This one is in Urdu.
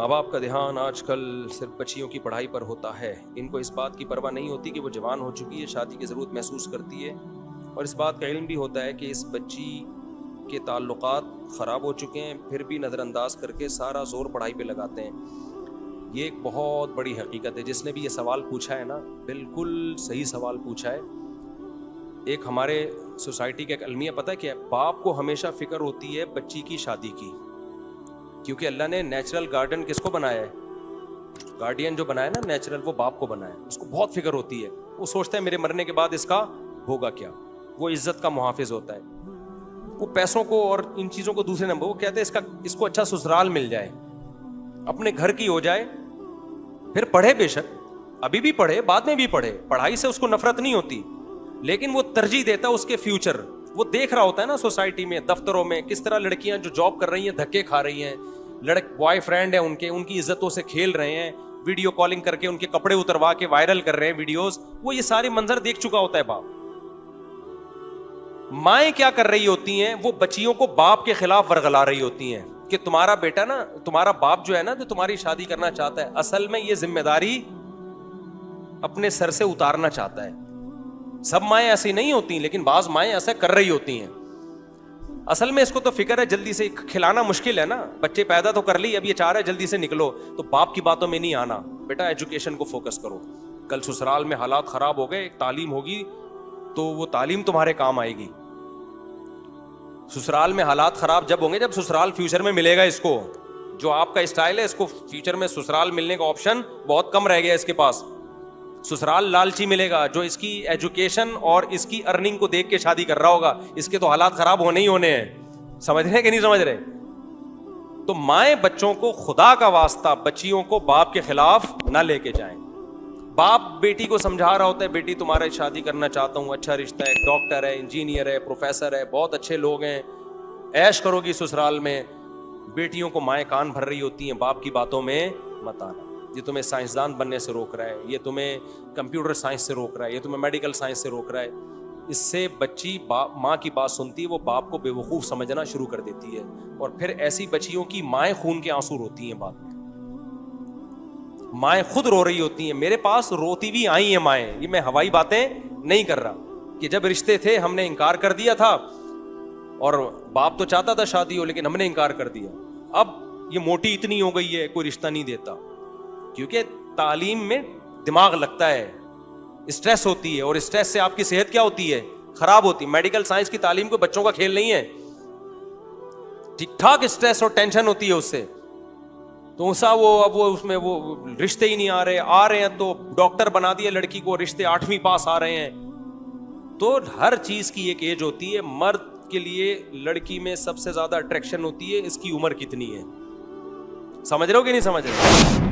ماں باپ کا دھیان آج کل صرف بچیوں کی پڑھائی پر ہوتا ہے. ان کو اس بات کی پرواہ نہیں ہوتی کہ وہ جوان ہو چکی ہے, شادی کی ضرورت محسوس کرتی ہے, اور اس بات کا علم بھی ہوتا ہے کہ اس بچی کے تعلقات خراب ہو چکے ہیں, پھر بھی نظر انداز کر کے سارا زور پڑھائی پہ لگاتے ہیں. یہ ایک بہت بڑی حقیقت ہے. جس نے بھی یہ سوال پوچھا ہے نا, بالکل صحیح سوال پوچھا ہے. ایک ہمارے سوسائٹی کا ایک المیہ پتہ ہے کیا ہے؟ باپ کو ہمیشہ فکر ہوتی ہے بچی کی شادی کی, کیونکہ اللہ نے نیچرل گارڈین کس کو بنایا ہے؟ گارڈین جو بنایا نا نیچرل, وہ باپ کو بنایا. اس کو بہت فکر ہوتی ہے, وہ سوچتا ہے میرے مرنے کے بعد اس کا ہوگا کیا. وہ عزت کا محافظ ہوتا ہے. وہ پیسوں کو اور ان چیزوں کو دوسرے نمبر, وہ کہتے ہیں اس کو اچھا سسرال مل جائے, اپنے گھر کی ہو جائے, پھر پڑھے بے شک, ابھی بھی پڑھے, بعد میں بھی پڑھے, پڑھائی سے اس کو نفرت نہیں ہوتی, لیکن وہ ترجیح دیتا ہے اس کے فیوچر. وہ دیکھ رہا ہوتا ہے نا سوسائٹی میں, دفتروں میں کس طرح لڑکیاں جو جاب کر رہی ہیں دھکے کھا رہی ہیں, بوائے فرینڈ ہیں ان کی عزتوں سے کھیل رہے ہیں, ویڈیو کالنگ کر کے ان کے کپڑے اتروا کے وائرل کر رہے ہیں ویڈیوز. وہ یہ سارے منظر دیکھ چکا ہوتا ہے باپ. مائیں کیا کر رہی ہوتی ہیں؟ وہ بچیوں کو باپ کے خلاف ورغلا رہی ہوتی ہیں کہ تمہارا بیٹا نا, تمہارا باپ جو ہے نا, جو تمہاری شادی کرنا چاہتا ہے, اصل میں یہ ذمہ داری اپنے سر سے اتارنا چاہتا ہے. سب مائیں ایسی نہیں ہوتی, لیکن بعض مائیں ایسا کر رہی ہوتی ہیں. اصل میں اس کو تو فکر ہے جلدی سے کھلانا مشکل ہے نا, بچے پیدا تو کر لی, اب یہ چاہ رہا ہے جلدی سے نکلو, تو باپ کی باتوں میں نہیں آنا. بیٹا ایجوکیشن کو فوکس کرو, کل سسرال میں حالات خراب ہو گئے, ایک تعلیم ہوگی تو وہ تعلیم تمہارے کام آئے گی. سسرال میں حالات خراب جب ہوں گے جب سسرال فیوچر میں ملے گا. اس کو جو آپ کا اسٹائل ہے, اس کو فیوچر میں سسرال ملنے کا آپشن بہت کم رہ گیا اس کے پاس. سسرال لالچی ملے گا جو اس کی ایجوکیشن اور اس کی ارننگ کو دیکھ کے شادی کر رہا ہوگا. اس کے تو حالات خراب ہونے ہی ہونے ہیں. سمجھ رہے ہیں کہ نہیں سمجھ رہے؟ تو مائیں بچوں کو خدا کا واسطہ بچیوں کو باپ کے خلاف نہ لے کے جائیں. باپ بیٹی کو سمجھا رہا ہوتا ہے بیٹی تمہارے شادی کرنا چاہتا ہوں, اچھا رشتہ ہے, ڈاکٹر ہے, انجینئر ہے, پروفیسر ہے, بہت اچھے لوگ ہیں, عیش کرو گی سسرال میں. بیٹیوں کو مائیں کان بھر رہی ہوتی ہیں, باپ کی باتوں میں مت آنا. یہ تمہیں سائنسدان بننے سے روک رہا ہے, یہ کمپیوٹر سائنس سے روک رہا ہے, یہ تمہیں میڈیکل سائنس سے روک رہا ہے. اس سے بچی ماں کی بات سنتی ہے, وہ باپ کو بے وقوف سمجھنا شروع کر دیتی ہے, اور پھر ایسی بچیوں کی مائیں خون کے آنسو روتی ہیں. بعد میں مائیں خود رو رہی ہوتی ہیں. میرے پاس روتی بھی آئی ہیں مائیں, یہ میں ہوائی باتیں نہیں کر رہا, کہ جب رشتے تھے ہم نے انکار کر دیا تھا, اور باپ تو چاہتا تھا شادی ہو لیکن ہم نے انکار کر دیا. اب یہ موٹی اتنی ہو گئی ہے کوئی رشتہ نہیں دیتا, کیونکہ تعلیم میں دماغ لگتا ہے, اسٹریس ہوتی ہے, اور اسٹریس سے آپ کی صحت کیا ہوتی ہے؟ خراب ہوتی ہے. میڈیکل سائنس کی تعلیم کو بچوں کا کھیل نہیں ہے. ٹھیک ٹھاک اسٹریس اور ٹینشن ہوتی ہے اس سے. تو اب وہ اس میں وہ رشتے ہی نہیں آ رہے ہیں تو ڈاکٹر بنا دیا لڑکی کو, رشتے 8ویں پاس آ رہے ہیں. تو ہر چیز کی ایک ایج ہوتی ہے. مرد کے لیے لڑکی میں سب سے زیادہ اٹریکشن ہوتی ہے اس کی عمر کتنی ہے. سمجھ رہے ہو کہ نہیں سمجھ رہے؟